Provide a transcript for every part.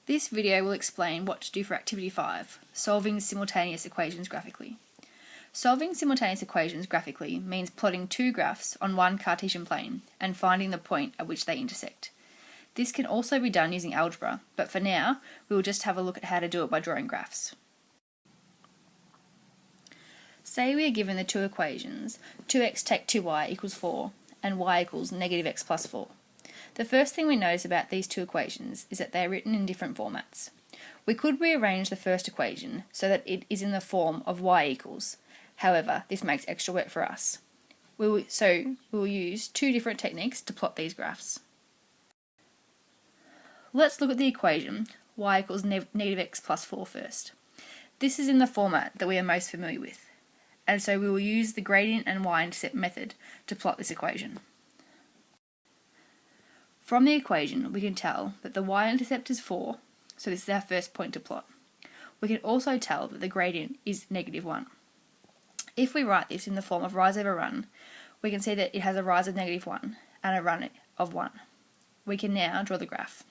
This video will explain what to do for Activity 5, solving simultaneous equations graphically. Solving simultaneous equations graphically means plotting two graphs on one Cartesian plane and finding the point at which they intersect. This can also be done using algebra, but for now, we will just have a look at how to do it by drawing graphs. Say we are given the two equations, 2x take 2y equals 4 and y equals negative x plus 4. The first thing we notice about these two equations is that they are written in different formats. We could rearrange the first equation so that it is in the form of y equals. However, this makes extra work for us. We will use two different techniques to plot these graphs. Let's look at the equation y equals negative x plus 4 first. This is in the format that we are most familiar with, and so we will use the gradient and y-intercept method to plot this equation. From the equation, we can tell that the y-intercept is 4, so this is our first point to plot. We can also tell that the gradient is negative 1. If we write this in the form of rise over run, we can see that it has a rise of negative 1 and a run of 1. We can now draw the graph.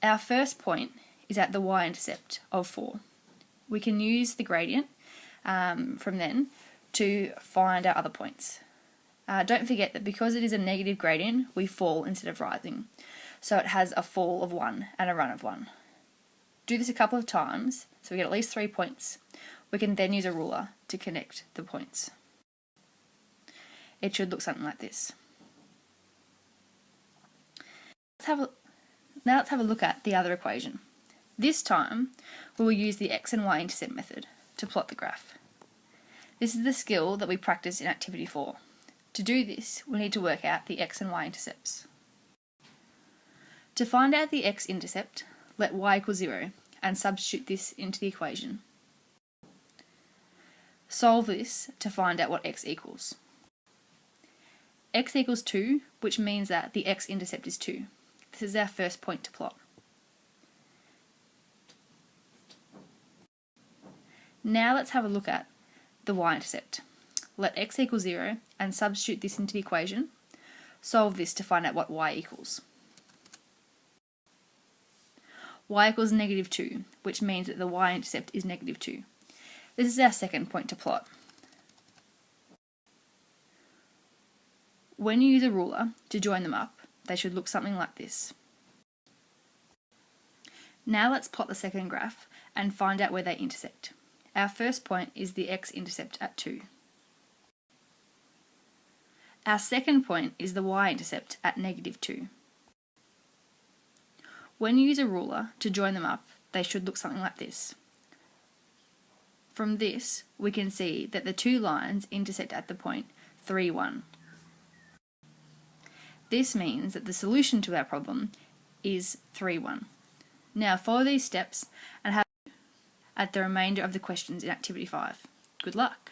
Our first point is at the y-intercept of 4. We can use the gradient from then to find our other points. Don't forget that because it is a negative gradient, we fall instead of rising. So it has a fall of 1 and a run of 1. Do this a couple of times, so we get at least 3 points. We can then use a ruler to connect the points. It should look something like this. Now let's have a look at the other equation. This time, we will use the x and y intercept method to plot the graph. This is the skill that we practice in Activity 4. To do this, we need to work out the x and y intercepts. To find out the x-intercept, let y equal 0 and substitute this into the equation. Solve this to find out what x equals. X equals 2, which means that the x-intercept is 2. This is our first point to plot. Now let's have a look at the y-intercept. Let x equal 0 and substitute this into the equation. Solve this to find out what y equals. Y equals negative 2, which means that the y-intercept is negative 2. This is our second point to plot. When you use a ruler to join them up, they should look something like this. Now let's plot the second graph and find out where they intersect. Our first point is the x-intercept at 2. Our second point is the y-intercept at negative 2. When you use a ruler to join them up, they should look something like this. From this, we can see that the two lines intersect at the point 3, 1. This means that the solution to our problem is 3, 1. Now follow these steps and have a look at the remainder of the questions in Activity 5. Good luck!